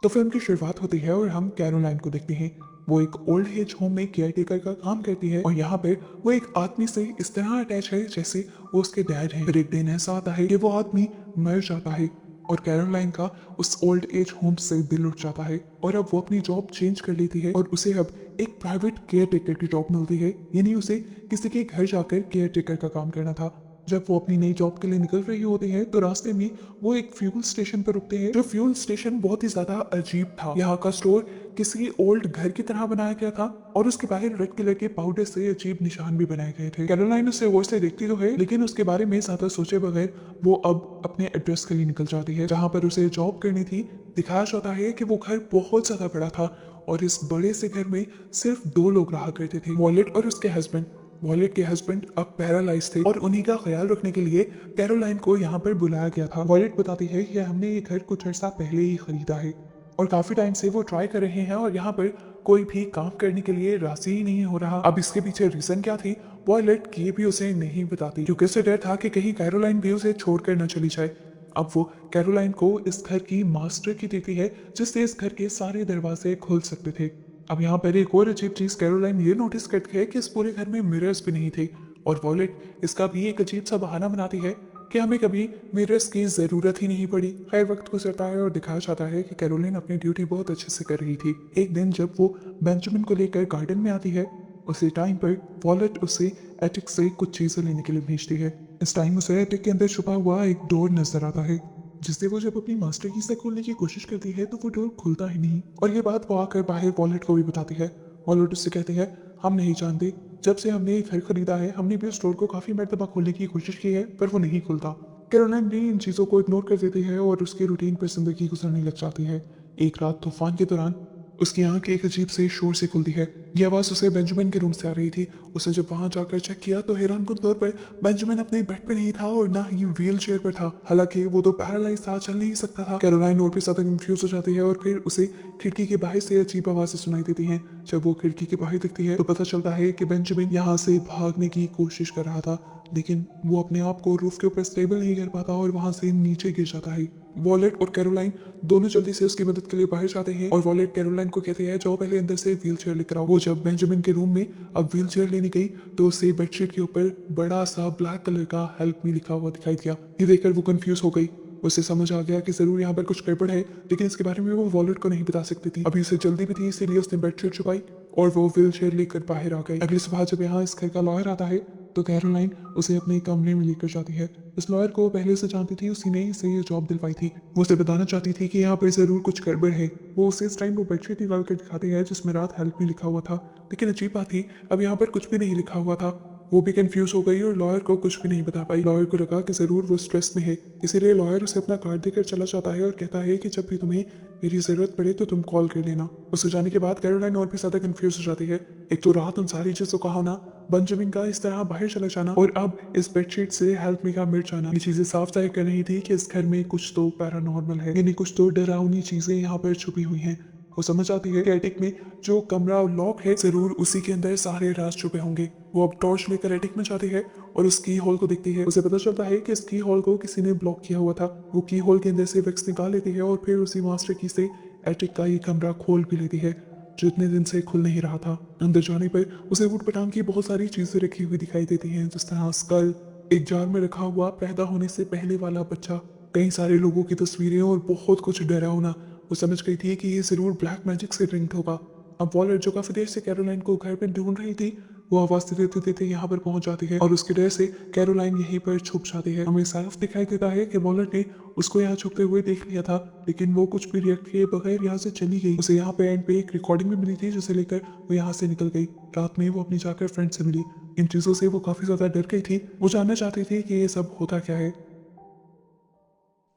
तो फिल्म की शुरुआत होती है और हम कैरोलाइन को देखते हैं। वो एक ओल्ड एज होम में केयर टेकर का काम करती है और यहाँ पे वो एक आदमी से इस तरह अटैच है जैसे वो उसके डैड है। फिर एक दिन ऐसा आता है कि वो आदमी मर जाता है और कैरोलाइन का उस ओल्ड एज होम से दिल उठ जाता है और अब वो अपनी जॉब चेंज कर लेती है और उसे अब एक प्राइवेट केयर टेकर की जॉब मिलती है, यानी उसे किसी के घर जाकर केयर टेकर का काम करना था। जब वो अपनी नई जॉब के लिए निकल रही होती है तो रास्ते में वो एक फ्यूल स्टेशन पर रुकते हैं। जो फ्यूल स्टेशन बहुत ही ज्यादा अजीब था। यहाँ का स्टोर किसी ओल्ड घर की तरह बनाया गया था और उसके बाहर रेड कलर के पाउडर से अजीब निशान भी बनाए गए थे। कैरोलाइन उसे गौर से देखती तो है लेकिन उसके बारे में ज्यादा सोचे बगैर वो अब अपने एड्रेस के लिए निकल जाती है जहाँ पर उसे जॉब करनी थी। दिखाया जाता है कि वो घर बहुत ज्यादा बड़ा था और इस बड़े से घर में सिर्फ दो लोग रहा करते थे, वॉलेट और उसके हस्बैंड। वॉलेट के हस्बैंड अब पैरालाइज थे और उन्हीं का ख्याल रखने के लिए कैरोलाइन को यहाँ पर बुलाया गया था। वॉलेट बताती है कि हमने ये घर कुछ अर्सा पहले ही खरीदा है और काफी टाइम से वो ट्राई कर रहे हैं और यहाँ पर कोई भी काम करने के लिए राजी ही नहीं हो रहा। अब इसके पीछे रीजन क्या थी वॉलेट ये भी उसे नहीं बताती क्योंकि उसे डर था कि कहीं कैरोलाइन भी उसे छोड़कर न चली जाए। अब वो कैरोलाइन को इस घर की मास्टर की देती है जिससे इस घर के सारे दरवाजे खुल सकते थे। अब यहाँ पर एक और अजीब चीज कैरोलाइन ये नोटिस करती है कि इस पूरे घर में मिरर्स भी नहीं थे और वॉलेट इसका भी एक अजीब सा बहाना बनाती है कि हमें कभी मिरर्स की जरूरत ही नहीं पड़ी। खैर वक्त गुजरता है और दिखाया जाता है कि कैरोलिन अपनी ड्यूटी बहुत अच्छे से कर रही थी। एक दिन जब वो बेंजामिन को लेकर गार्डन में आती है उसी टाइम पर वॉलेट उसे एटिक से कुछ चीजें लेने के लिए भेजती है। इस टाइम उसे एटिक के अंदर छुपा हुआ एक डोर नजर आता है जिससे वो जब अपनी मास्टर की से खोलने की कोशिश करती है तो वो डोर खुलता ही नहीं और ये बात वो आकर बाहर वॉलेट को भी बताती है। वॉलेट उससे कहती है हम नहीं जानते, जब से हमने ये घर खरीदा है हमने भी स्टोर को काफी मरतबा खोलने की कोशिश की है पर वो नहीं खुलता। कैरोलाइन भी इन चीजों को इग्नोर कर देती है और उसकी रूटीन पर जिंदगी गुजरने लग जाती है। एक रात तूफान के दौरान उसकी आंख एक अजीब से शोर से खुलती है। यह आवाज उसे बेंजामिन के रूम से आ रही थी। उसने जब वहां जाकर चेक किया तो हैरानकुन तौर पर बेंजामिन अपने बेड पर नहीं था और ना ही व्हील चेयर पर था। हालांकि वो तो पैरालाइज था, चल नहीं सकता था। कैरोलाइन और भी ज्यादा कंफ्यूज हो जाती है और फिर उसे खिड़की के बाहर से अजीब आवाजें सुनाई देती हैं। जब वो खिड़की के बाहर दिखती है तो पता चलता है कि बेंजामिन यहाँ से भागने की कोशिश कर रहा था लेकिन वो अपने आप को रूफ के ऊपर स्टेबल नहीं कर पाता और वहां से नीचे गिर जाता है। वॉलेट और कैरोलाइन दोनों जल्दी से उसकी मदद के लिए बाहर जाते हैं और वॉलेट कैरोलाइन को कहते हैं जाओ पहले अंदर से व्हील चेयर लेकर आओ। वो जब बेंजामिन के रूम में अब व्हील चेयर लेने गई तो उसे बेडशीट के ऊपर बड़ा सा ब्लैक कलर का हेल्प मी लिखा हुआ दिखाई दिया। ये देखकर वो कंफ्यूज हो गई। उसे समझ आ गया कि जरूर यहाँ पर कुछ गड़बड़ है लेकिन इसके बारे में वो वॉलेट को नहीं बता सकती थी। अभी उसे जल्दी भी थी इसीलिए उसने बेडशीट छुपाई और वो व्हील चेयर लेकर बाहर आ गई। अगली सुबह जब यहाँ इस घर का लॉयर आता है तो कैरोलाइन उसे अपने कमरे में लेकर जाती है। इस लॉयर को पहले से जानती थी, उसी ने इसे ये जॉब दिलवाई थी। वो उसे बताना चाहती थी कि यहाँ पर जरूर कुछ गड़बड़ है। वो उसे इस टाइम वो बेडशीट निकाल कर दिखाती है जिसमें रात हेल्प में लिखा हुआ था लेकिन अजीब बात थी अब यहाँ पर कुछ भी नहीं लिखा हुआ था। वो भी कंफ्यूज हो गई और लॉयर को कुछ भी नहीं बता पाई। लॉयर को लगा कि जरूर वो स्ट्रेस में है इसीलिए लॉयर उसे अपना कार्ड देकर चला जाता है और कहता है कि जब भी तुम्हें मेरी जरूरत पड़े तो तुम कॉल कर लेना। उसके जाने के बाद कैरोलाइन और भी ज्यादा कंफ्यूज हो जाती है। एक तो रात उन सारी चीजों का होना, बेंजामिन का इस तरह बाहर चला जाना और अब इस बेडशीट से हेल्प मी का मिट जाना, ये चीजें साफ जाहिर कर रही थी कि इस घर में कुछ तो पैरानॉर्मल है, यानी कुछ तो डरावनी चीजें यहाँ पर छुपी हुई हैं। वो समझ आती है कि एटिक में जो कमरा लॉक है जरूर उसी के अंदर सारे राज छुपे होंगे। वो अब टॉर्च लेकर एटिक में जाती है और उस की होल को देखती है। उसे पता चलता है कि इस की होल को किसी ने ब्लॉक किया हुआ था। वो की होल के अंदर से वैक्स निकाल लेती है और फिर उसी मास्टर की से एटिक का ये कमरा खोल भी लेती है जो इतने दिन से खुल नहीं रहा था। अंदर जाने पर उसे ऊट पटांग की बहुत सारी चीजें रखी हुई दिखाई देती हैं जिस तरह स्कल, एक जार में रखा हुआ पैदा होने से पहले वाला बच्चा, कई सारे लोगों की तस्वीरें और बहुत कुछ डरावना। वो समझ गई थी कि ये जरूर ब्लैक मैजिक से लिंक्ड होगा। अब वॉलेट जो काफी देर से कैरोलाइन को घर में ढूंढ रही थी वो आवाज देते देते यहाँ पर पहुंच जाती है और उसके डर से कैरोलाइन यहीं पर छुप जाती है। हमें साफ दिखाई देता है कि वॉलेट ने उसको यहाँ छुपते हुए देख लिया था लेकिन वो कुछ भी रिएक्ट किए बगैर यहाँ से चली गई। उसे यहाँ पे एंड पे एक रिकॉर्डिंग भी मिली थी जिसे लेकर वो यहाँ से निकल गई। रात में वो अपनी जाकर फ्रेंड से मिली। इन चीजों से वो काफी ज्यादा डर गई थी। वो जानना चाहती थी कि ये सब होता क्या है।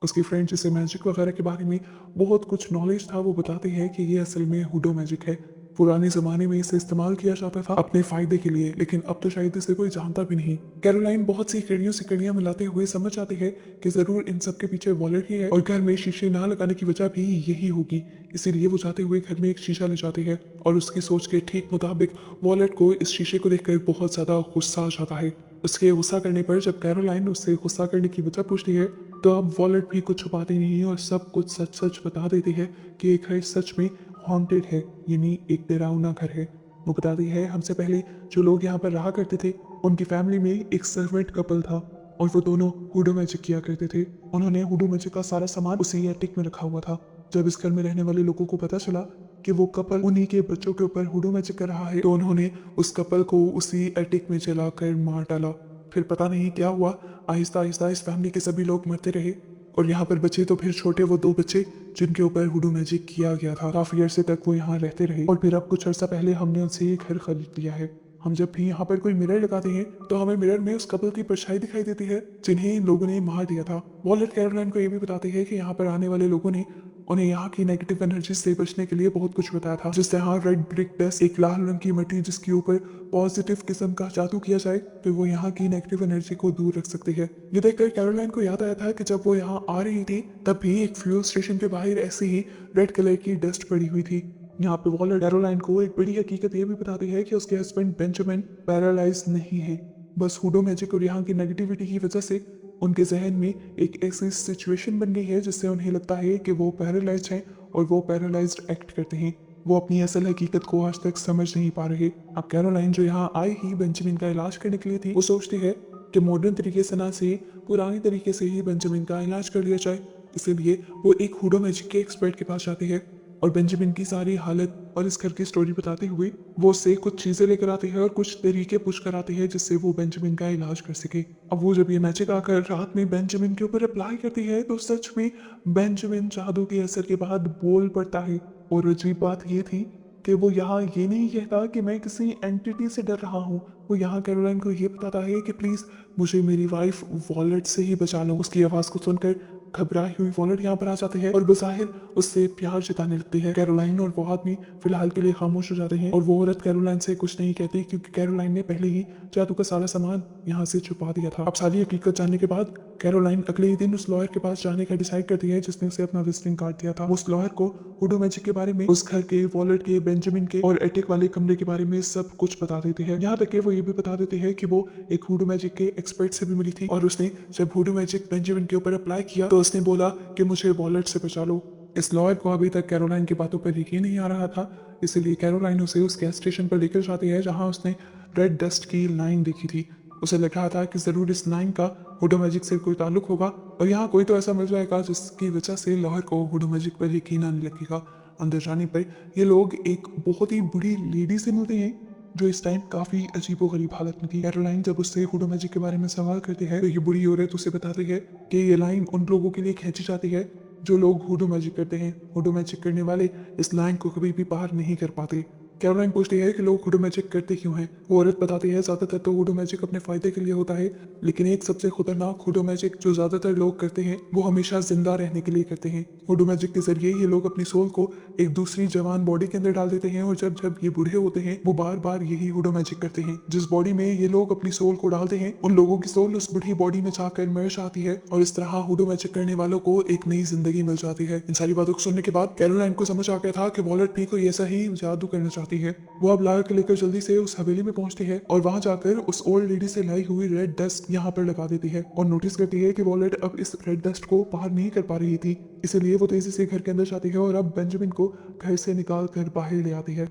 उसकी फ्रेंड जिसे मैजिक वगैरह के बारे में बहुत कुछ नॉलेज था वो बताती है कि ये असल में हुडो मैजिक है। पुराने जमाने में इसे इस्तेमाल किया जाता था अपने फायदे के लिए लेकिन अब तो शायद इसे कोई जानता भी नहीं। कैरोलाइन बहुत सी कड़ियों से कड़ियां मिलाते हुए समझ आती है कि जरूर इन सब के पीछे वॉलेट ही है और घर में शीशे ना लगाने की वजह भी यही होगी। इसीलिए वो जाते हुए घर में एक शीशा ले जाती है और उसकी सोच के ठीक मुताबिक वॉलेट को इस शीशे को देखकर बहुत ज्यादा गुस्सा आ जाता है। उसके गुस्सा करने पर जब कैरोलाइन उससे गुस्सा करने की वजह पूछती है तो अब वॉलेट भी कुछ छुपाती नहीं है और सब कुछ सच सच बता देती है कि एक घर सच में हॉन्टेड है, यानी एक डरावना घर है। वो बताती है हमसे पहले जो लोग यहाँ पर रहा करते थे उनकी फैमिली में एक सर्वेंट कपल था और वो दोनों हुडू मैजिक किया करते थे। उन्होंने हुडू मैजिक का सारा सामान उसी एटिक में रखा हुआ था। जब इस घर में रहने वाले लोगों को पता चला कि वो कपल उन्हीं के बच्चों के ऊपर हुडू मैजिक कर रहा है तो उन्होंने उस कपल को उसी एटिक में जलाकर मार डाला। फिर पता नहीं क्या हुआ, आहिस्ता आहिस्ता इस फैमिली के सभी लोग मरते रहे और यहाँ पर बचे तो फिर छोटे वो 2 बच्चे जिनके ऊपर हुडू मैजिक किया गया था। काफी अरसे तक वो यहाँ रहते रहे और फिर अब कुछ अर्सा पहले हमने उनसे ये घर खरीद लिया है। हम जब भी यहाँ पर कोई मिरर लगाते हैं तो हमें मिरर में उस कपल की परछाई दिखाई देती है जिन्हें इन लोगों ने मार दिया था। वॉलेट कैरोलाइन को ये भी बताते हैं कि यहाँ पर आने वाले लोगों ने उन्हें यहाँ की नेगेटिव एनर्जी से बचने के लिए बहुत कुछ बताया था, जिससे यहाँ रेड ब्रिक डस्ट, एक लाल रंग की मिट्टी जिसके ऊपर पॉजिटिव किस्म का जादू किया जाए तो वो यहाँ की नेगेटिव एनर्जी को दूर रख सकती है। ये देखकर कैरोलाइन को याद आया था कि जब वो यहाँ आ रही थी तब भी एक फ्यूल स्टेशन के बाहर ऐसी ही रेड कलर की डस्ट पड़ी हुई थी। यहाँ पे वॉलेट कैरोलाइन को एक बड़ी हकीकत ये भी बताती है कि उसके हस्बैंड बेंजामिन पैरालाइज नहीं है, बस हुडो मैजिक और यहाँ की नेगेटिविटी की वजह से उनके जहन में एक ऐसी सिचुएशन बन गई है जिससे उन्हें लगता है कि वो पैरालाइज्ड हैं और वो पैरालाइज्ड एक्ट करते हैं। वो अपनी असल हकीकत को आज तक समझ नहीं पा रहे। अब कैरोलाइन जो यहाँ आई ही बेंजामिन का इलाज करने के लिए थी, वो सोचती है कि मॉडर्न तरीके से ना से पुराने तरीके से ही बेंजामिन का इलाज कर लिया जाए। इसीलिए वो एक हुडो मैजिक के एक्सपर्ट के पास जाती है और बेंजामिन की सारी हालत और इस घर की स्टोरी बताते हुए वो उससे कुछ चीजें लेकर आती है और कुछ तरीके पूछ कर आती है जिससे वो बेंजामिन का इलाज कर सके। अब वो जब ये मैजिक आकर रात में बेंजामिन के ऊपर अप्लाई करती है तो सच में बेंजामिन जादू के असर के बाद बोल पड़ता है। और अजीब बात ये थी कि वो यहाँ ये नहीं कहता कि मैं किसी एंटिटी से डर रहा हूँ, वो यहाँ कैरोलाइन को ये बताता है कि प्लीज मुझे मेरी वाइफ वॉलेट से ही बचा लो। उसकी आवाज को सुनकर घबराई हुई वॉलेट यहाँ पर आ जाती है और बज़ाहिर उससे प्यार जताने लगती है। कैरोलाइन और वो आदमी फिलहाल के लिए खामोश हो जाते हैं और वो औरत कैरोलाइन से कुछ नहीं कहती क्योंकि कैरोलाइन ने पहले ही जादू का सारा सामान यहाँ से छुपा दिया था। अब सारी हकीकत जानने के बाद कैरोलाइन अगले ही दिन उस लॉयर के पास जाने का डिसाइड करती है जिसने उसे अपना विजिटिंग कार्ड दिया था। उस लॉयर को हुडो मैजिक के बारे में, उस घर के, वॉलेट के, बेंजामिन के और एटिक वाले कमरे के बारे में सब कुछ बता देती है। यहाँ तक कि वो ये भी बता देती है कि वो एक हुडो मैजिक के एक्सपर्ट से भी मिली थी और उसने जब हुडो मैजिक बेंजामिन के ऊपर अप्लाई किया तो उसने बोला कि मुझे वॉलेट से बचा लो। इस लॉयर को अभी तक कैरोलाइन की बातों पर यकीन नहीं आ रहा था, इसलिए कैरोलाइन उसे उस गैस स्टेशन पर लेकर जाती है जहां उसने रेड डस्ट की लाइन देखी थी। उसे लग रहा था कि जरूर इस लाइन का हुडो मैजिक से कोई ताल्लुक होगा और यहाँ कोई तो ऐसा मिल जाएगा जिसकी वजह से लॉयर को हुडो मैजिक पर यकीन आने लगेगा। अंदर जाने पर ये लोग एक बहुत ही बूढ़ी लेडी से मिलते हैं जो इस टाइम काफी अजीबोगरीब हालत में थी। कैरोलाइन जब उससे हुडो मैजिक के बारे में सवाल करती है तो ये बुरी औरत उसे बताती है कि ये लाइन उन लोगों के लिए खींची जाती है जो लोग हुडो मैजिक करते हैं। हुडो मैजिक करने वाले इस लाइन को कभी भी पार नहीं कर पाते। कैरोलाइन पूछती है कि लोग हुडो मैजिक करते क्यों हैं। वो औरत बताती है ज्यादातर तो हुडो मैजिक अपने फायदे के लिए होता है, लेकिन एक सबसे खतरनाक हुडो मैजिक जो ज्यादातर लोग करते हैं वो हमेशा जिंदा रहने के लिए करते हैं। हुडो मैजिक के जरिए ये लोग अपनी सोल को एक दूसरी जवान बॉडी के अंदर डाल देते हैं और जब जब ये बूढ़े होते हैं वो बार बार यही हुडो मैजिक करते हैं। जिस बॉडी में ये लोग अपनी सोल को डालते हैं उन लोगों की सोल उस बूढ़ी बॉडी में जाकर मर जाती है और इस तरह हुडो मैजिक करने वालों को एक नई जिंदगी मिल जाती है। इन सारी बातों को सुनने के बाद कैरोलाइन को समझ आ गया था कि वॉलेट भी कोई ऐसा ही जादू करना चाहती है। वो अब लायर के लेकर जल्दी से उस हवेली में पहुंचती है और वहां जाकर उस ओल्ड लेडी से लाई हुई रेड डस्ट यहाँ पर लगा देती है और नोटिस करती है कि वॉलेट अब इस रेड डस्ट को बाहर नहीं कर पा रही थी, इसलिए वो तेजी से घर के अंदर जाती है और अब बेंजामिन को घर से निकाल कर बाहर ले आती है।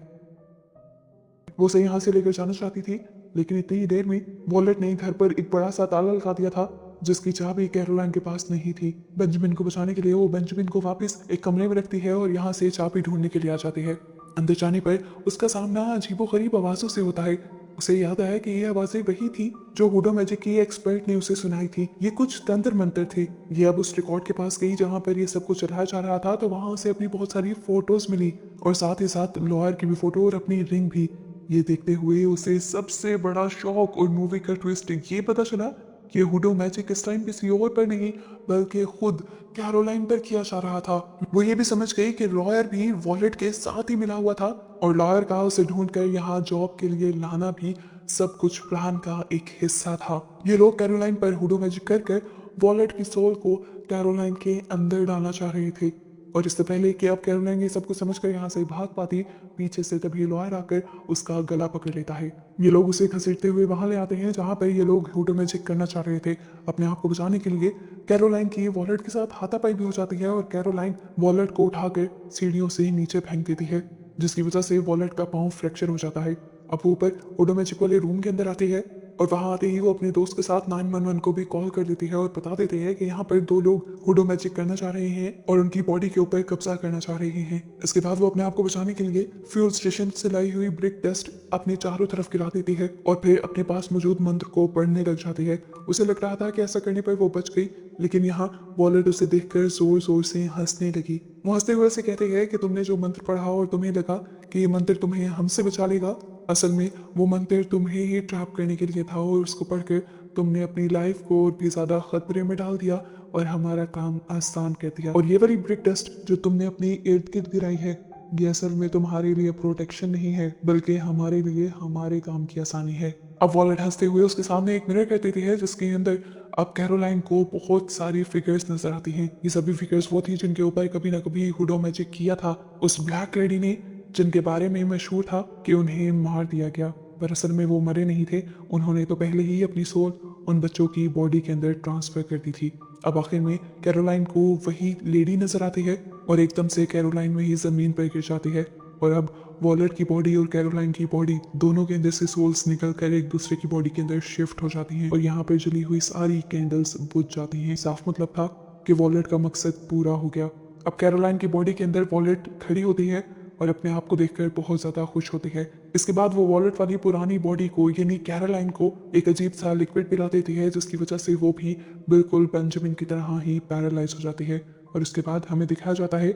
वो उसे यहाँ से लेकर जाना चाहती थी लेकिन इतनी ही देर में वॉलेट ने घर पर एक बड़ा सा ताला लगा दिया था जिसकी चाबी कैरोलाइन के पास नहीं थी। बेंजामिन को बचाने के लिए वो बेंजामिन को वापस एक कमरे में रखती है और यहाँ से चाबी ढूंढने के लिए आ जाती है। अंदर जाने पर उसका सामना अजीबोगरीब आवाजों से होता है। उसे याद आया कि ये आवाजें वही थी जो हुडो मैजिक की एक्सपर्ट ने उसे सुनाई थी। ये कुछ तंत्र मंत्र थे। ये अब उस रिकॉर्ड के पास गई जहाँ पर ये सब कुछ चढ़ाया जा रहा था तो वहां उसे अपनी बहुत सारी फोटोज मिली और साथ ही साथ लॉयर की भी फोटो और अपनी रिंग भी। ये देखते हुए उसे सबसे बड़ा शॉक और मूवी का ट्विस्ट ये पता चला कि हुडो मैजिक इस टाइम किसी और पर नहीं बल्कि खुद कैरोलाइन पर किया जा रहा था। वो ये भी समझ गई कि लॉयर भी वॉलेट के साथ ही मिला हुआ था और लॉयर का उसे ढूंढकर यहाँ जॉब के लिए लाना भी सब कुछ प्लान का एक हिस्सा था। ये लोग कैरोलाइन पर हुडो मैजिक कर वॉलेट की सोल को कैरोलाइन के अंदर डालना चाह रहे थे और इससे पहले कि अब कैरोलाइन ये सब कुछ समझकर यहाँ से भाग पाती, पीछे से तभी लॉयर आकर उसका गला पकड़ लेता है। ये लोग उसे घसीटते हुए वहां ले आते हैं जहाँ पर ये लोग हुडो मैजिक करना चाह रहे थे अपने आप को बचाने के लिए। कैरोलाइन की वॉलेट के साथ हाथापाई भी हो जाती है और कैरोलाइन वॉलेट को उठाकर सीढ़ियों से नीचे फेंक देती है, जिसकी वजह से वॉलेट का पाँव फ्रैक्चर हो जाता है। अब वो ऊपर हुडो मैजिक वाले रूम के अंदर आती है और वहां आते ही वो अपने दोस्त के साथ 911 को भी कॉल कर देती है और बता देते हैं कि यहाँ पर 2 लोग हुडो मैजिक करना चाह रहे हैं और उनकी बॉडी के ऊपर कब्जा करना चाह रहे हैं। इसके बाद वो अपने आप को बचाने के लिए फ्यूल स्टेशन से लाई हुई ब्रिक डस्ट अपने चारों तरफ गिरा देती है और फिर अपने पास मौजूद मंत्र को पढ़ने लग जाती है। उसे लग रहा था कि ऐसा करने पर वो बच गई, लेकिन यहाँ वॉलेट उसे देखकर जोर जोर से हंसने लगी। वो हंसते हुए उसे कहते हैं कि तुमने जो मंत्र पढ़ा और तुम्हें लगा कि ये मंत्र तुम्हें हमसे बचा लेगा, असल में वो मंत्र तुम्हें ही ट्रैप करने के लिए था और उसको पढ़कर तुमने अपनी लाइफ को और भी ज्यादा खतरे में डाल दिया और हमारा काम आसान कर दिया। और ये वाली ब्रिक डस्ट जो तुमने अपनी इर्द गिर्द गिराई है, ये असल में तुम्हारे लिए प्रोटेक्शन नहीं है बल्कि हमारे लिए हमारे काम की आसानी है। अब वॉलेट हंसते हुए उसके सामने एक मिरर कर देती है जिसके अंदर अब कैरोलाइन को बहुत सारी फिगर्स नजर आती हैं। ये सभी फिगर्स वो थी जिनके ऊपर कभी ना कभी हुडो मैजिक किया था उस ब्लैक लेडी ने, जिनके बारे में मशहूर था कि उन्हें मार दिया गया, पर असल में वो मरे नहीं थे। उन्होंने तो पहले ही अपनी सोल उन बच्चों की बॉडी के अंदर ट्रांसफर कर दी थी। अब आखिर में कैरोलाइन को वही लेडी नजर आती है और एकदम से कैरोलाइन वही जमीन पर गिर जाती है और अब वॉलेट की बॉडी और कैरोलाइन की बॉडी दोनों के अंदर से सोल्स निकल कर एक दूसरे की बॉडी के अंदर शिफ्ट हो जाती हैं और यहाँ पर जली हुई सारी कैंडल्स बुझ जाती हैं। साफ मतलब था कि वॉलेट का मकसद पूरा हो गया। अब कैरोलाइन की बॉडी के अंदर वॉलेट खड़ी होती है और अपने आप को देखकर बहुत ज्यादा खुश होती है। इसके बाद वो वॉलेट वाली पुरानी बॉडी को यानी कैरोलाइन को एक अजीब सा लिक्विड पिला देती है जिसकी वजह से वो भी बिल्कुल बेंजामिन की तरह ही पैरालाइज हो जाती है। और इसके बाद हमें दिखाया जाता है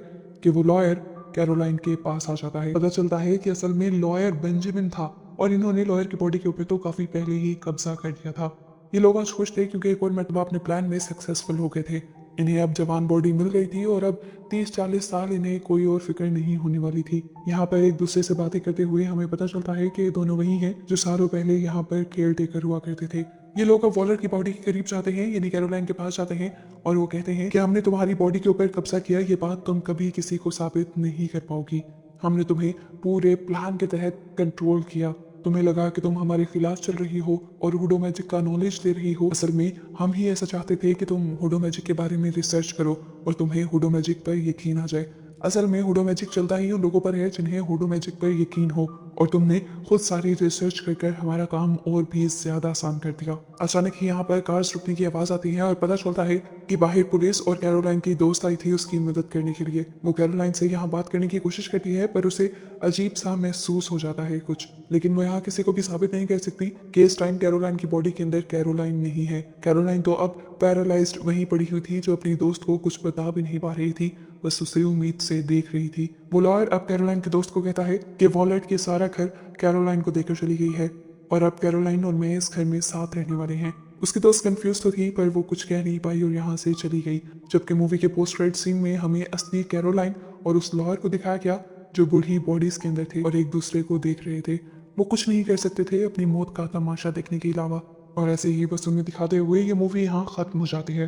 कि वो लॉयर कैरोलाइन के पास आ जाता है। पता चलता है कि असल में लॉयर बेंजामिन था और इन्होंने लॉयर की बॉडी के ऊपर तो काफी पहले ही कब्जा कर दिया था। ये लोग आज खुश थे क्योंकि एक और मरतबा अपने प्लान में सक्सेसफुल हो गए थे। इन्हें अब जवान बॉडी मिल गई थी और अब 30-40 साल इन्हें कोई और फिक्र नहीं होने वाली थी। यहाँ पर एक दूसरे से बातें करते हुए हमें पता चलता है कि दोनों वही हैं जो सालों पहले यहाँ पर केयर टेकर हुआ करते थे। ये लोग अब वॉलेट की बॉडी के करीब जाते हैं यानी कैरोलाइन के पास जाते हैं और वो कहते हैं कि हमने तुम्हारी बॉडी के ऊपर कब्जा किया, ये बात तुम कभी किसी को साबित नहीं कर पाओगी। हमने तुम्हें पूरे प्लान के तहत कंट्रोल किया। तुम्हें लगा कि तुम हमारे खिलाफ चल रही हो और हुडो मैजिक का नॉलेज दे रही हो, असल में हम ही ऐसा चाहते थे कि तुम हुडो मैजिक के बारे में रिसर्च करो और तुम्हें हुडो मैजिक पर यकीन आ जाए। असल में हुडो मैजिक चलता ही उन लोगों पर है जिन्हें हुडो मैजिक पर यकीन हो और तुमने खुद सारी रिसर्च कर हमारा काम और भी ज्यादा आसान कर दिया। अचानक ही यहाँ पर कार्स रुकने की आवाज आती है और पता चलता है कि बाहर पुलिस और कैरोलाइन की दोस्त आई थी उसकी मदद करने के लिए। वो कैरोलाइन से यहाँ बात करने की कोशिश करती है पर उसे अजीब सा महसूस हो जाता है कुछ, लेकिन वो यहाँ किसी को भी साबित नहीं कर सकती कि इस टाइम कैरोलाइन की बॉडी के अंदर कैरोलाइन नहीं है। कैरोलाइन तो अब पैरालाइज्ड वहीं पड़ी हुई थी जो अपनी दोस्त को कुछ बता भी नहीं पा रही थी, बस उसे उम्मीद से देख रही थी। वो लॉयर अब कैरोलाइन के दोस्त को कहता है कि वॉलेट के सारा घर कैरोलाइन को देकर चली गई है और अब कैरोलाइन और मैं इस घर में साथ रहने वाले हैं। उसकी दोस्त कंफ्यूज तो थी पर वो कुछ कह नहीं पाई और यहाँ से चली गई। जबकि मूवी के पोस्ट क्रेडिट सीन में हमें असली कैरोलाइन और उस लॉयर को दिखाया गया जो बूढ़ी बॉडीज के अंदर थे और एक दूसरे को देख रहे थे। वो कुछ नहीं कर सकते थे अपनी मौत का तमाशा देखने के अलावा। और ऐसे ही बस उन्हें दिखाते हुए ये मूवी यहाँ खत्म हो जाती है।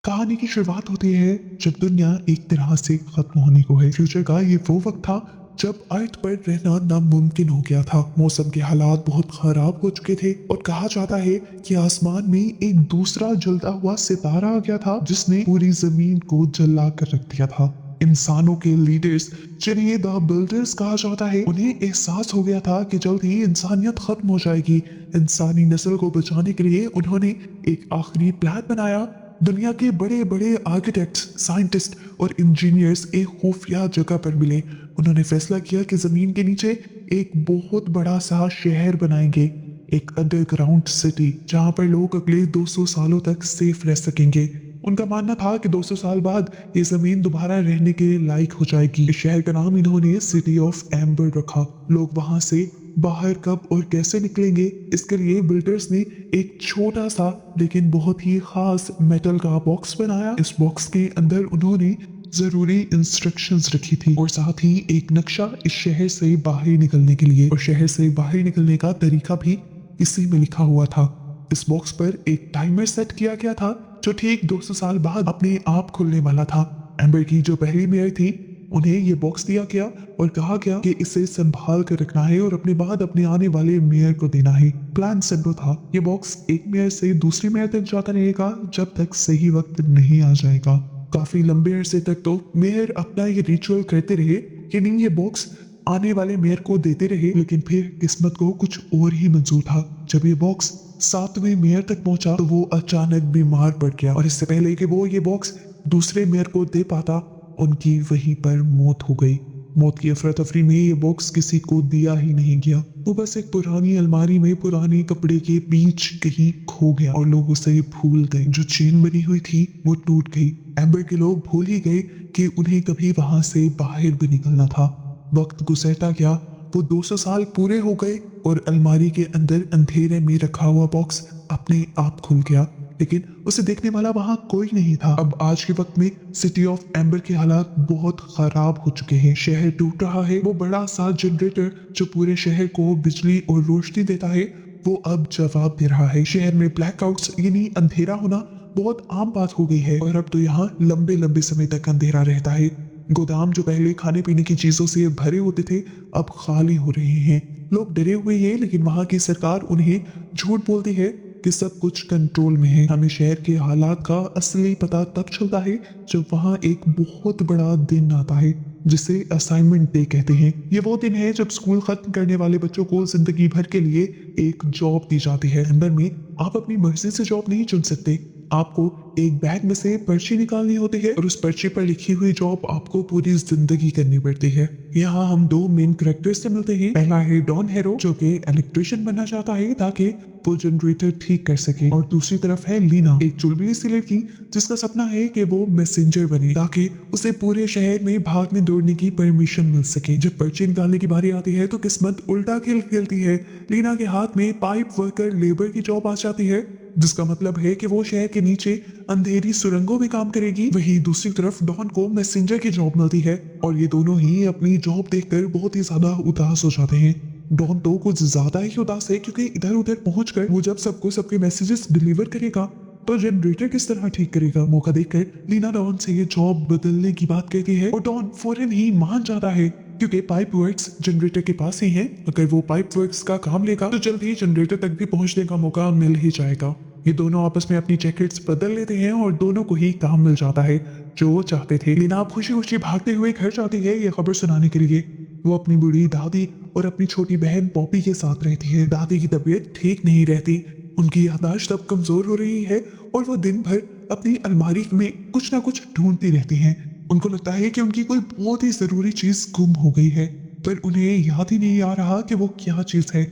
कहानी की शुरुआत होती है जब दुनिया एक तरह से खत्म होने को है। फ्यूचर का ये वो वक्त था जब अर्थ पर रहना नामुमकिन हो गया था। मौसम के हालात बहुत खराब हो चुके थे और कहा जाता है कि आसमान में एक दूसरा जलता हुआ सितारा आ गया था जिसने पूरी जमीन को जला कर रख दिया था। इंसानों के लीडर्स जिन्हें द बिल्डर्स कहा जाता है, उन्हें एहसास हो गया था कि जल्द ही इंसानियत खत्म हो जाएगी। इंसानी नस्ल को बचाने के लिए उन्होंने एक आखिरी प्लान बनाया। दुनिया के बड़े बड़े आर्किटेक्ट्स, साइंटिस्ट और इंजीनियर्स एक खुफिया जगह पर मिले। उन्होंने फैसला किया कि जमीन के नीचे एक बहुत बड़ा सा शहर बनाएंगे, एक अंडरग्राउंड सिटी जहां पर लोग अगले 200 सालों तक सेफ रह सकेंगे। उनका मानना था कि 200 साल बाद ये जमीन दोबारा रहने के लायक हो जाएगी। इस शहर का नाम इन्होंने सिटी ऑफ एम्बर रखा। लोग वहां से बाहर कब और कैसे निकलेंगे, इसके लिए बिल्डर्स ने एक छोटा सा लेकिन बहुत ही खास मेटल का बॉक्स बनाया। इस बॉक्स के अंदर उन्होंने जरूरी इंस्ट्रक्शंस रखी थी और साथ ही एक नक्शा इस शहर से बाहर निकलने के लिए, और शहर से बाहर निकलने का तरीका भी इसी में लिखा हुआ था। इस बॉक्स पर एक टाइमर सेट किया गया था जो ठीक 200 साल बाद अपने आप खुलने वाला था। एम्बर की जो पहली मेयर थी उन्हें ये बॉक्स दिया गया और कहा गया कि इसे संभाल कर रखना है और अपने बाद अपने आने वाले मेयर को देना है। प्लान सिंपल था, ये बॉक्स एक मेयर से दूसरी मेयर तक जाता रहेगा जब तक सही वक्त नहीं आ जाएगा। काफी लंबे अरसे तक तो मेयर अपना ये रिचुअल करते रहे कि नहीं ये बॉक्स आने वाले मेयर को देते रहे, लेकिन फिर किस्मत को कुछ और ही मंजूर था। जब ये बॉक्स 7वें मेयर तक पहुंचा तो वो अचानक बीमार पड़ गया और इससे पहले कि वो ये बॉक्स दूसरे मेयर को दे पाता उनकी वहीं पर मौत हो गई। मौत की अफरा तफरी में ये बॉक्स किसी को दिया ही नहीं गया, वो बस एक पुरानी अलमारी में पुराने कपड़े के बीच कहीं खो गया और लोग उसे भूल गए। जो चेन बनी हुई थी वो टूट गई। एम्बर के लोग भूल ही गए कि उन्हें कभी वहां से बाहर भी निकलना था। वक्त गुजरता गया, वो 200 साल पूरे हो गए और अलमारी के अंदर अंधेरे में रखा हुआ बॉक्स अपने आप खुल गया, लेकिन उसे देखने वाला वहां कोई नहीं था। अब आज के वक्त में सिटी ऑफ एम्बर के हालात बहुत खराब हो चुके हैं। शहर टूट रहा है। वो बड़ा सा जनरेटर जो पूरे शहर को बिजली और रोशनी देता है वो अब जवाब दे रहा है। शहर में ब्लैकआउट्स यानी अंधेरा होना बहुत आम बात हो गई है और अब तो यहाँ लंबे लंबे समय तक अंधेरा रहता है। गोदाम जो पहले खाने पीने की चीजों से भरे होते थे अब खाली हो रहे हैं। लोग डरे हुए हैं, लेकिन वहां की सरकार उन्हें झूठ बोलती है कि सब कुछ कंट्रोल में है। हमें शहर के हालात का असली पता तब चलता है जब वहां एक बहुत बड़ा दिन आता है जिसे असाइनमेंट डे कहते हैं। ये वो दिन है जब स्कूल खत्म करने वाले बच्चों को जिंदगी भर के लिए एक जॉब दी जाती है। एम्बर में आप अपनी मर्जी से जॉब नहीं चुन सकते। आपको एक बैग में से पर्ची निकालनी होती है और उस पर्ची पर लिखी हुई जॉब आपको पूरी जिंदगी करनी पड़ती है। यहाँ हम दो मेन कैरेक्टर्स से मिलते हैं। पहला है डॉन हेरो जो कि इलेक्ट्रिशियन बनना चाहता है ताकि वो जनरेटर ठीक कर सके, और दूसरी तरफ है लीना, एक चुलबुली सी लड़की जिसका सपना है कि वो मैसेंजर बने ताकि उसे पूरे शहर में भागने दौड़ने की परमिशन मिल सके। जब पर्ची निकालने की बारी आती है तो किस्मत उल्टा खेल खेलती है। लीना के हाथ में पाइप वर्कर लेबर की जॉब आ जाती है, जिसका मतलब है कि वो शहर के नीचे अंधेरी सुरंगों में काम करेगी। वहीं दूसरी तरफ डॉन को मैसेंजर की जॉब मिलती है और ये दोनों ही अपनी जॉब देखकर बहुत ही ज्यादा उदास हो जाते हैं। डॉन तो कुछ ज्यादा ही उदास है क्योंकि इधर उधर पहुंचकर वो जब सबको सबके मैसेजेस डिलीवर करेगा तो जनरेटर किस तरह ठीक करेगा। मौका देखकर लीना डॉन से ये जॉब बदलने की बात कहती है और डॉन फौरन ही मान जाता है क्योंकि पाइप वर्क्स जनरेटर के पास ही है। अगर वो पाइप वर्क्स का काम लेगा तो जल्द ही जनरेटर तक भी पहुंचने का मौका मिल ही जाएगा। ये दोनों आपस में अपनी जैकेट्स बदल लेते हैं और दोनों को ही काम मिल जाता है जो वो चाहते थे। लीना खुशी खुशी भागते हुए घर जाती है ये खबर सुनाने के लिए। वो अपनी बूढ़ी दादी और अपनी छोटी बहन पॉपी के साथ रहती है। दादी की तबीयत ठीक नहीं रहती, उनकी याददाश्त अब कमजोर हो रही है और वो दिन भर अपनी अलमारी में कुछ ना कुछ ढूंढती रहती हैं। उनको लगता है कि उनकी कोई बहुत ही जरूरी चीज गुम हो गई है, पर उन्हें याद ही नहीं आ रहा कि वो क्या चीज है।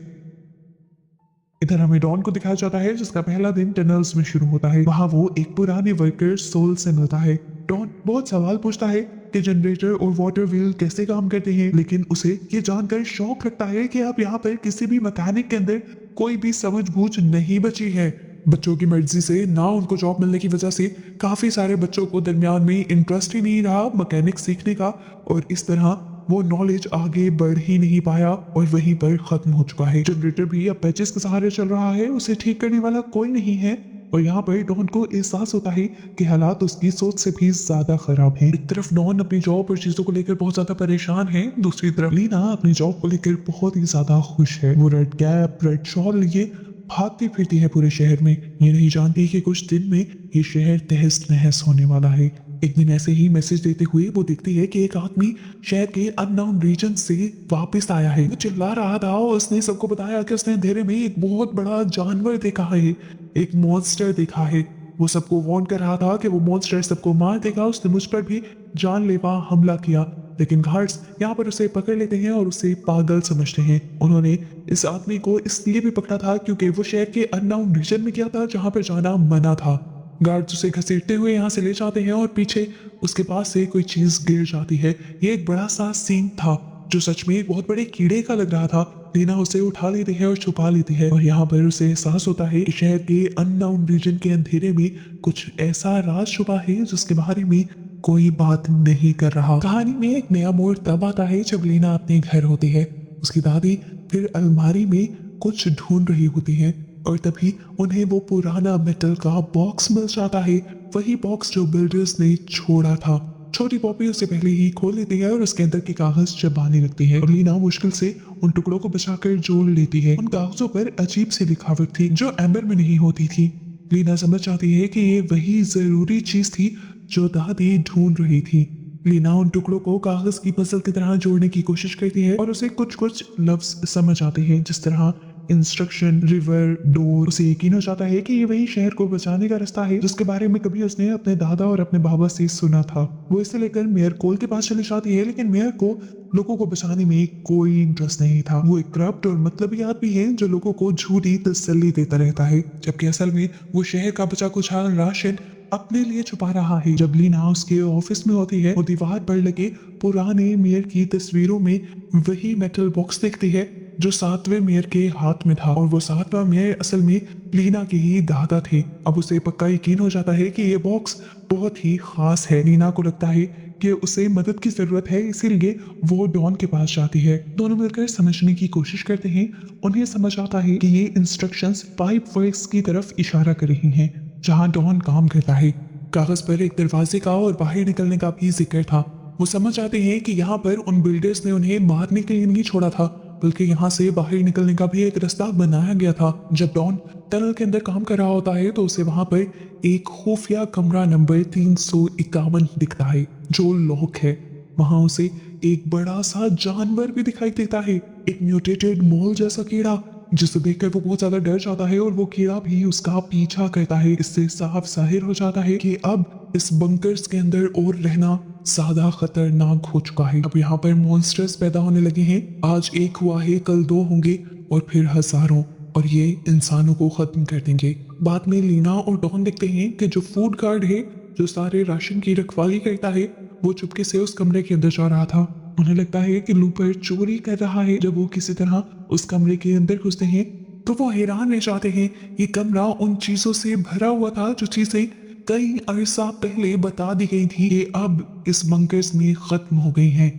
इधर हमें डॉन को दिखाया जाता है जिसका पहला दिन टनल्स में शुरू होता है। वहाँ वो एक पुराने वर्कर सोल से मिलता है। डॉन बहुत सवाल पूछता है कि जनरेटर और वाटर व्हील कैसे काम करते हैं, लेकिन उसे ये जानकर शौक लगता है कि अब यहाँ पर किसी भी मैकेनिक के अंदर कोई भी समझबूझ नहीं बची है। बच्चों की मर्जी से ना उनको जॉब मिलने की वजह से काफी सारे बच्चों को दरमियान में इंटरेस्ट ही नहीं रहा मैकेनिक सीखने का, और इस तरह वो नॉलेज आगे बढ़ ही नहीं पाया और वहीं पर खत्म हो चुका है। जनरेटर भी अब पैचेस के सहारे चल रहा है, उसे ठीक करने वाला कोई नहीं है और यहाँ पर डॉन को एहसास होता है कि हालात उसकी सोच से भी ज्यादा खराब हैं। एक तरफ डॉन अपनी जॉब और चीजों को लेकर बहुत ज्यादा परेशान है, दूसरी तरफ लीना अपनी जॉब को लेकर बहुत ही ज्यादा खुश है। वो रेड कैप रेड शॉल लिए भागती फिरती है पूरे शहर में, ये नहीं जानती कि कुछ दिन में ये शहर तहस नहस होने वाला है। एक दिन ऐसे ही मैसेज देते हुए वो देखती है कि एक आदमी शहर के अननोन रीजन से वापस आया है। वो चिल्ला रहा था और उसने सबको बताया कि उसने अंधेरे में एक बहुत बड़ा जानवर देखा है, एक मॉन्स्टर देखा है। वो सबको वार्न कर रहा था कि वो मॉन्स्टर सबको मार देगा। उसने मुझ पर भी जानलेवा हमला किया, लेकिन गार्ड्स यहाँ पर उसे पकड़ लेते हैं और उसे पागल समझते हैं। उन्होंने इस आदमी को इसलिए भी पकड़ा था क्योंकि वो शहर के अननोन रीजन में गया था जहाँ पर जाना मना था। गार्ड्स उसे घसीटते हुए यहाँ से ले जाते हैं और पीछे उसके पास से कोई चीज गिर जाती है। ये एक बड़ा सा सीन था जो सच में एक बहुत बड़े कीड़े का लग रहा था। लीना उसे उठा लेती है और छुपा लेती है और यहाँ पर उसे एहसास होता है कि शहर के अननोन रीजन के अंधेरे में कुछ ऐसा राज छुपा है जिसके बारे में कोई बात नहीं कर रहा। कहानी में एक नया मोड़ तब आता है जब लीना अपने घर होती है। उसकी दादी फिर अलमारी में कुछ ढूंढ रही होती है। और तभी उन्हें वो पुराना मेटल का बॉक्स मिल जाता है, वही बॉक्स जो बिल्डर्स ने छोड़ा था। छोटी पॉपी उसे पहले ही खोल लेती है और उसके अंदर के कागज चबाने लगती है और लीना मुश्किल से उन टुकड़ों को बचाकर जोड़ लेती है। उन कागजों पर अजीब सी लिखावट थी जो एम्बर में नहीं होती थी। लीना समझ जाती है कि ये वही जरूरी चीज थी जो दादी ढूंढ रही थी। लीना उन टुकड़ों को कागज की पजल की तरह जोड़ने की कोशिश करती है और उसे कुछ कुछ लफ्ज समझ आते हैं, जिस तरह इंस्ट्रक्शन, रिवर, डोर। उसे यकीन हो जाता है कि ये वही शहर को बचाने का रास्ता है जिसके बारे में कभी उसने अपने दादा और अपने बाबा से सुना था। वो इसे लेकर मेयर कोल के पास चली जाती है, लेकिन मेयर को लोगों को बचाने में कोई इंटरेस्ट नहीं था। वो एक करप्ट और मतलबी आदमी है जो लोगों को झूठी तसल्ली देता रहता है, जबकि असल में वो शहर का बचा कुचा राशन अपने लिए छुपा रहा है। जब लीना उसके ऑफिस में होती है, वो दीवार पर लगे पुराने मेयर की तस्वीरों में वही मेटल बॉक्स देखती है जो 7वें मेयर के हाथ में था, और वो 7वां मेयर असल में लीना के ही दादा थे। अब उसे पक्का यकीन हो जाता है कि ये बॉक्स बहुत ही खास है। लीना को लगता है कि उसे मदद की जरूरत है, इसीलिए वो डॉन के पास जाती है। दोनों मिलकर समझने की कोशिश करते हैं। उन्हें समझ आता है कि ये इंस्ट्रक्शंस पाइप वर्क्स की तरफ इशारा कर रही हैं जहां डॉन काम करता है। कागज पर एक दरवाजे का और बाहर निकलने का भी जिक्र था। वो समझ आते हैं कि यहाँ पर उन बिल्डर्स ने उन्हें मारने के लिए नहीं छोड़ा था, बल्कि यहाँ से बाहर निकलने का भी एक रास्ता बनाया गया था। जब डॉन टनल के अंदर काम कर रहा होता है तो उसे वहां पर एक खुफिया कमरा नंबर 351 दिखता है जो लॉक है। वहां उसे एक बड़ा सा जानवर भी दिखाई देता है, एक म्यूटेटेड मोल जैसा कीड़ा, जिसे देखकर वो बहुत ज्यादा डर जाता है और वो कीड़ा भी उसका पीछा करता है। इससे साफ जाहिर हो जाता है कि अब इस बंकर्स के अंदर और रहना ज्यादा खतरनाक हो चुका है। अब यहाँ पर मॉन्स्टर्स पैदा होने लगे हैं। आज एक हुआ है, कल 2 होंगे और फिर हजारों, और ये इंसानों को खत्म कर देंगे। बाद में लीना और डॉन देखते हैं कि जो फूड गार्ड है, जो सारे राशन की रखवाली करता है, वो चुपके से उस कमरे के अंदर जा रहा था। उन्हें लगता है कि लूपर चोरी कर रहा है। जब वो किसी तरह उस कमरे के अंदर घुसते हैं तो वो हैरान रह जाते हैं। ये कमरा उन चीजों से भरा हुआ था जो चीजें कई अरसा पहले बता दी गई थी कि अब इस बंकर्स में खत्म हो गई हैं।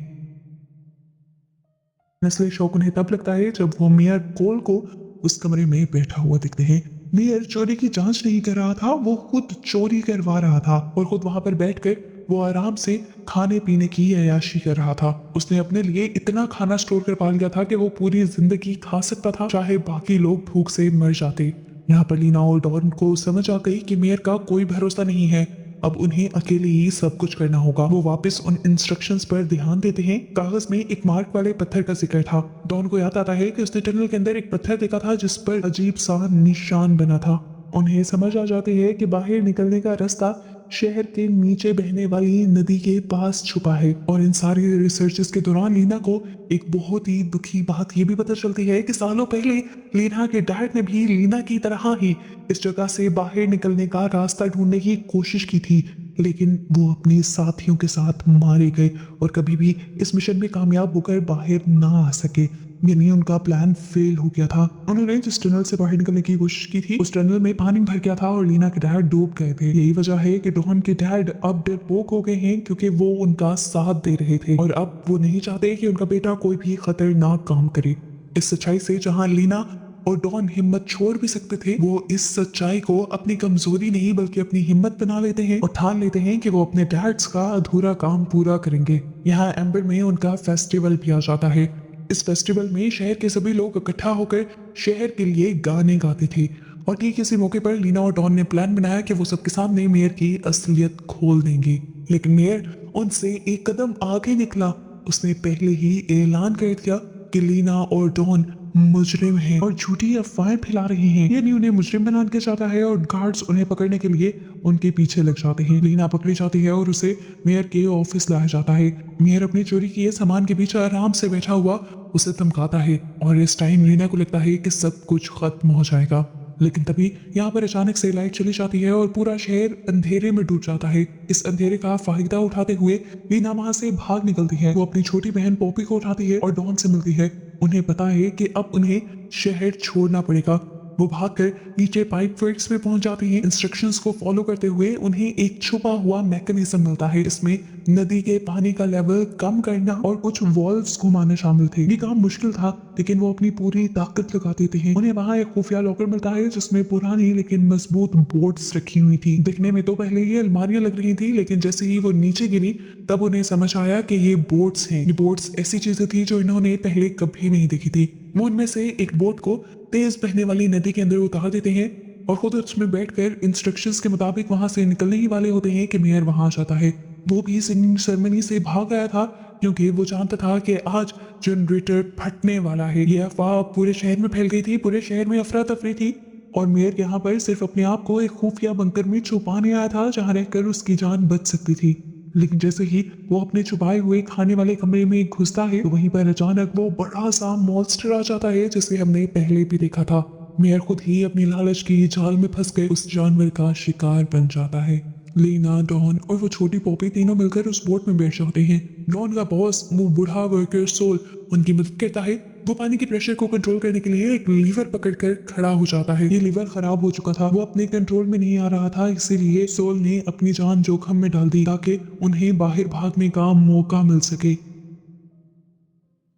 असली शौक उन्हें तब लगता है जब वो मेयर कोल को उस कमरे में बैठा हुआ दिखते हैं। मेयर चोरी की जांच नहीं कर रहा था, वो खुद चोरी करवा रहा था और खुद वहां पर बैठकर वो आराम से खाने पीने की अय्याशी कर रहा था। उसने अपने लिए इतना खाना स्टोर कर पा लिया था कि वो पूरी जिंदगी खा सकता था, चाहे बाकी लोग भूख से मर जाते। यहाँ पर लीना और डॉन को समझ आ गई कि मेयर का कोई भरोसा नहीं है। अब उन्हें अकेले ही सब कुछ करना होगा। वो वापस उन इंस्ट्रक्शंस पर ध्यान देते हैं। कागज में एक मार्क वाले पत्थर का जिक्र था। डॉन को याद आता है कि उसने टनल के अंदर एक पत्थर देखा था जिस पर अजीब सा निशान बना था। उन्हें समझ आ जाती है कि बाहर निकलने का रास्ता शहर के नीचे बहने वाली नदी के पास छुपा है। और इन सारी रिसर्चेस के दौरान लीना को एक बहुत ही दुखी बात ये भी पता चलती है कि सालों पहले लीना के डैड ने भी लीना की तरह ही इस जगह से बाहर निकलने का रास्ता ढूंढने की कोशिश की थी, लेकिन वो अपने साथियों के साथ मारे गए और कभी भी इस मिशन में कामयाब होकर बाहर ना आ सके। यानी उनका प्लान फेल हो गया था। उन्होंने जिस टनल से बाहर निकलने की कोशिश की थी उस टनल में पानी भर गया था और लीना के डैड डूब गए थे। यही वजह है कि डॉन के डैड अब डरपोक हो गए हैं, क्योंकि वो उनका साथ दे रहे थे और अब वो नहीं चाहते कि उनका बेटा कोई भी खतरनाक काम करे। इस सच्चाई से जहां लीना और डॉन हिम्मत छोड़ भी सकते थे, वो इस सच्चाई को अपनी कमजोरी नहीं बल्कि अपनी हिम्मत बना लेते हैं और ठान लेते हैं कि वो अपने डैड्स का अधूरा काम पूरा करेंगे। यहाँ एम्बर में उनका फेस्टिवल भी आ जाता है। इस फेस्टिवल में शहर के सभी लोग इकट्ठा होकर शहर के लिए गाने गाते थे और ठीक इसी मौके पर लीना और डॉन ने प्लान बनाया कि वो सबके सामने मेयर की असलियत खोल देंगे। लेकिन मेयर उनसे एक कदम आगे निकला। उसने पहले ही ऐलान कर दिया कि लीना और डॉन मुजरिम हैं और झूठी अफवाहें फैला रहे हैं। यानी उन्हें मुजरिम बना के जाता है और गार्ड्स उन्हें पकड़ने के लिए उनके पीछे लग जाते हैं। लीना पकड़ी जाती है और उसे मेयर के ऑफिस लाया जाता है। मेयर अपनी चोरी किए सामान के बीच आराम से बैठा हुआ उसे धमकाता है और इस टाइम लीना को लगता है कि सब कुछ खत्म हो जाएगा। लेकिन तभी यहाँ पर अचानक से लाइट चली जाती है और पूरा शहर अंधेरे में डूब जाता है। इस अंधेरे का फायदा उठाते हुए लीना वहां से भाग निकलती है। वो अपनी छोटी बहन पॉपी को उठाती है और डॉन से मिलती है। उन्हें पता है कि अब उन्हें शहर छोड़ना पड़ेगा। वो भागकर नीचे पाइप वर्क्स में पहुंच जाते हैं। इंस्ट्रक्शंस को फॉलो करते हुए उन्हें एक छुपा हुआ मैकेनिज्म मिलता है। इसमें नदी के पानी का लेवल कम करना और कुछ वॉल्व्स घुमाना शामिल थे। ये काम मुश्किल था, लेकिन वो अपनी पूरी ताकत लगा देते हैं। उन्हें वहाँ एक खुफिया लॉकर मिलता है जिसमें पुरानी लेकिन मजबूत बोट्स रखी हुई थी। दिखने में तो पहले ये अलमारियां लग रही थी, लेकिन जैसे ही वो नीचे गिरी तब उन्हें समझ आया कि ये बोट्स हैं। ये बोट्स ऐसी चीजें थी जो इन्होंने पहले कभी नहीं देखी थी। वो उनमें से एक बोट को तेज बहने वाली नदी के अंदर उतार देते हैं और खुद उसमें बैठकर इंस्ट्रक्शंस के मुताबिक वहां से निकलने ही वाले होते हैं कि मेयर वहां आ जाता है। वो भी सिंगिंग सेरेमनी से भाग आया था क्योंकि वो जानता था कि आज जनरेटर फटने वाला है। ये अफवाह पूरे शहर में फैल गई थी, पूरे शहर में अफरा तफरी थी और मेयर यहाँ पर सिर्फ अपने आप को एक खुफिया बंकर में छुपाने आया था जहाँ रहकर उसकी जान बच सकती थी। लेकिन जैसे ही वो अपने छुपाए हुए खाने वाले कमरे में घुसता है तो वहीं पर अचानक वो बड़ा सा मॉन्स्टर आ जाता है जिसे हमने पहले भी देखा था। मेयर खुद ही अपनी लालच की जाल में फंस गए उस जानवर का शिकार बन जाता है। लीना, डॉन और वो छोटी पॉपी तीनों मिलकर उस बोट में बैठ जाते हैं। डॉन का बॉस, वो बूढ़ा वर्कर सोल, उनकी मदद करता है। वो पानी के प्रेशर को कंट्रोल करने के लिए एक लीवर पकड़कर खड़ा हो जाता है। ये लीवर खराब हो चुका था, वो अपने कंट्रोल में नहीं आ रहा था, इसीलिए सोल ने अपनी जान जोखिम में डाल दी ताकि उन्हें बाहर भागने का मौका मिल सके।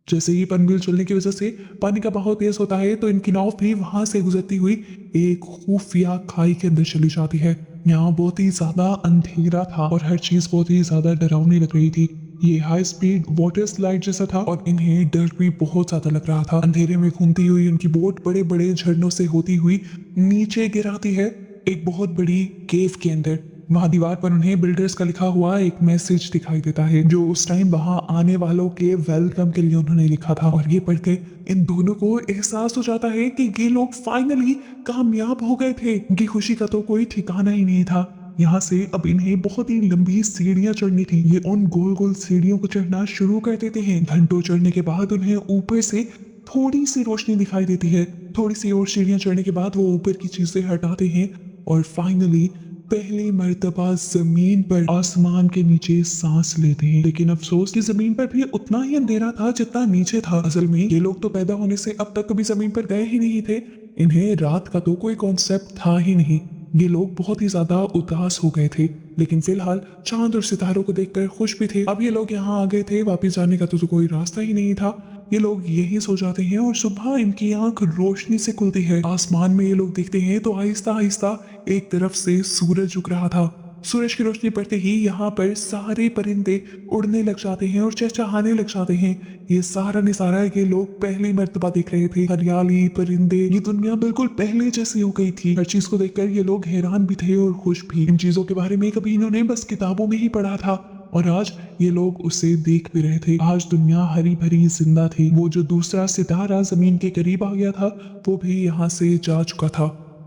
जैसे ही पनबिल चलने की वजह से पानी का बहाव तेज होता है तो इनकी नाव भी वहां से गुजरती हुई एक खुफिया खाई के अंदर चली जाती है। यहाँ बहुत ही ज्यादा अंधेरा था और हर चीज बहुत ही ज्यादा डरावनी लग रही थी। ये हाई स्पीड वाटर स्लाइड जैसा था और इन्हें डर भी बहुत ज्यादा लग रहा था। अंधेरे में घूमती हुई उनकी बोट बड़े बड़े झरनों से होती हुई नीचे गिराती है एक बहुत बड़ी केव के अंदर। वहां दीवार पर उन्हें बिल्डर्स का लिखा हुआ एक मैसेज दिखाई देता है जो उस टाइम वहां आने वालों के वेलकम के लिए उन्होंने लिखा था। और ये पढ़ के इन दोनों को एहसास हो जाता है कि ये लोग फाइनली कामयाब हो गए थे। इनकी खुशी का तो कोई ठिकाना ही नहीं था। यहाँ से अब इन्हें बहुत ही लंबी सीढ़ियां चढ़नी थी। ये उन गोल गोल सीढ़ियों को चढ़ना शुरू कर देते हैं। घंटों चढ़ने के बाद उन्हें ऊपर से थोड़ी सी रोशनी दिखाई देती है। थोड़ी सी और सीढ़ियां चढ़ने के बाद वो ऊपर की चीजें हटाते हैं और फाइनली पहली मर्तबा जमीन पर आसमान के नीचे सांस लेते हैं। लेकिन अफसोस कि जमीन पर भी उतना ही अंधेरा था जितना नीचे था। असल में ये लोग तो पैदा होने से अब तक कभी जमीन पर गए ही नहीं थे। इन्हें रात का तो कोई कॉन्सेप्ट था ही नहीं। ये लोग बहुत ही ज्यादा उदास हो गए थे, लेकिन फिलहाल चांद और सितारों को देखकर खुश भी थे। अब ये लोग यहाँ आ गए थे, वापस जाने का तो कोई रास्ता ही नहीं था। ये लोग यही सो जाते हैं और सुबह इनकी आंख रोशनी से खुलती है। आसमान में ये लोग देखते हैं तो आहिस्ता आहिस्ता एक तरफ से सूरज उग रहा था। सूरज की रोशनी पड़ते ही यहाँ पर सारे परिंदे उड़ने लग जाते हैं और चहचहाने लग जाते हैं। ये सारा नजारा ये लोग पहली मर्तबा देख रहे थे। हरियाली, परिंदे, ये दुनिया बिल्कुल पहले जैसी हो गई थी। हर चीज को देखकर ये लोग हैरान भी थे और खुश भी। इन चीजों के बारे में कभी इन्होंने बस किताबों में ही पढ़ा था और आज ये लोग उसे देख भी रहे थे। आज दुनिया हरी भरी जिंदा थी। वो जो दूसरा सितारा जमीन के करीब आ गया था वो भी यहाँ से जा चुका था।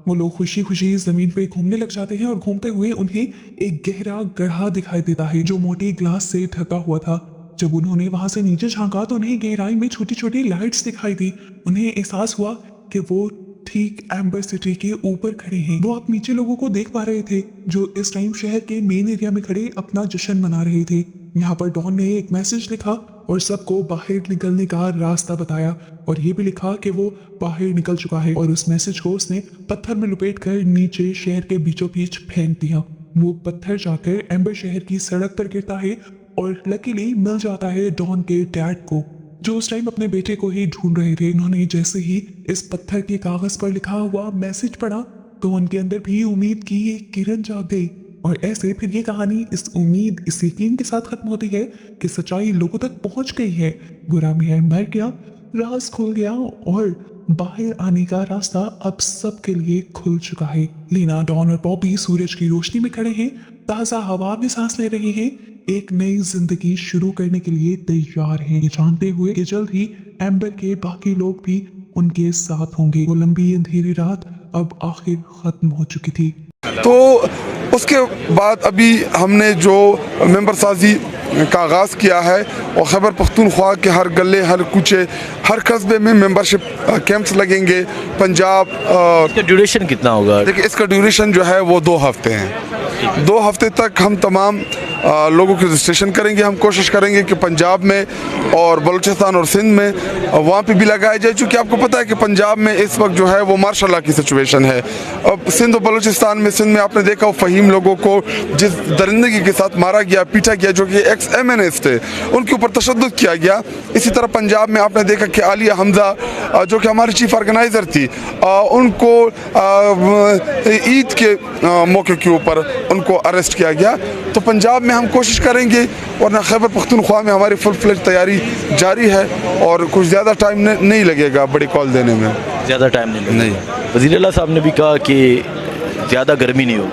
वो लोग खुशी खुशी जमीन पे घूमने लग जाते हैं और घूमते हुए उन्हें एक गहरा गड्ढा दिखाई देता है जो मोटी ग्लास से ढका हुआ था। जब उन्होंने वहां से नीचे झांका तो उन्हें गहराई में छोटी छोटी लाइट्स दिखाई दी। उन्हें एहसास हुआ कि वो ठीक एम्बर सिटी के ऊपर खड़े हैं। वो आप नीचे लोगों को देख पा रहे थे जो इस टाइम शहर के मेन एरिया में खड़े अपना जश्न मना रहे थे। यहाँ पर डॉन ने एक मैसेज लिखा और सबको बाहर निकलने का रास्ता बताया और ये भी लिखा कि वो बाहर निकल चुका है। और उस मैसेज को उसने पत्थर में लुपेट कर नीचे शहर के बीचों बीच फेंक दिया। वो पत्थर जाकर एम्बर शहर की सड़क पर गिरता है और लकीली मिल जाता है डॉन के डैड को जो उस टाइम अपने बेटे को ही ढूंढ रहे थे। उन्होंने जैसे ही इस पत्थर के कागज पर लिखा हुआ मैसेज पढ़ा तो उनके अंदर भी उम्मीद की एक किरण जाग गई। और ऐसे फिर ये कहानी इस उम्मीद, इस यकीन के साथ खत्म होती है कि सच्चाई लोगों तक पहुंच गई है। बुरा मेयर मर गया, राज खुल गया और बाहर आने का रास्ता अब सबके लिए खुल चुका है। लीना, डॉन और पॉपी सूरज की रोशनी में खड़े हैं, ताजा हवा में सांस ले रहे हैं, एक नई जिंदगी शुरू करने के लिए तैयार हैं, ये जानते हुए कि जल्द ही एम्बर के बाकी लोग भी उनके साथ होंगे। वो लंबी अंधेरी रात अब आखिर खत्म हो चुकी थी। तो उसके बाद अभी हमने जो मेंबर साजी का आगाज़ किया है और खैबर पख्तूनख्वा के हर गले, हर कूचे, हर कस्बे में मेंबरशिप कैंप्स लगेंगे। पंजाब इसका ड्यूरेशन कितना होगा? देखिए, इसका ड्यूरेशन जो है वो 2 हफ्ते हैं। 2 हफ्ते तक हम तमाम लोगों की रजिस्ट्रेशन करेंगे। हम कोशिश करेंगे कि पंजाब में और बलूचिस्तान और सिंध में वहाँ पे भी लगाया जाए, क्योंकि आपको पता है कि पंजाब में इस वक्त जो है वो मार्शल लॉ की सिचुएशन है। अब सिंध और बलूचिस्तान में, सिंध में आपने देखा फ़हीम लोगों को जिस दरिंदगी के साथ मारा गया, पीटा गया, जो कि एक्स MNAs थे, उनके ऊपर तशद्दुद किया गया। इसी तरह पंजाब में आपने देखा कि आलिया हमजा जो कि हमारी चीफ ऑर्गेनाइज़र थी, उनको ईद के मौके के ऊपर उनको अरेस्ट किया गया। तो पंजाब में हम कोशिश करेंगे, वरना खैबर पख्तूनख्वा में हमारी फुल फ्लेज तैयारी जारी है और कुछ ज़्यादा टाइम नहीं लगेगा बड़ी कॉल देने में। ज़्यादा टाइम नहीं लगेगा। वज़ीर आला साहब ने भी कहा कि ज़्यादा गर्मी नहीं होगी।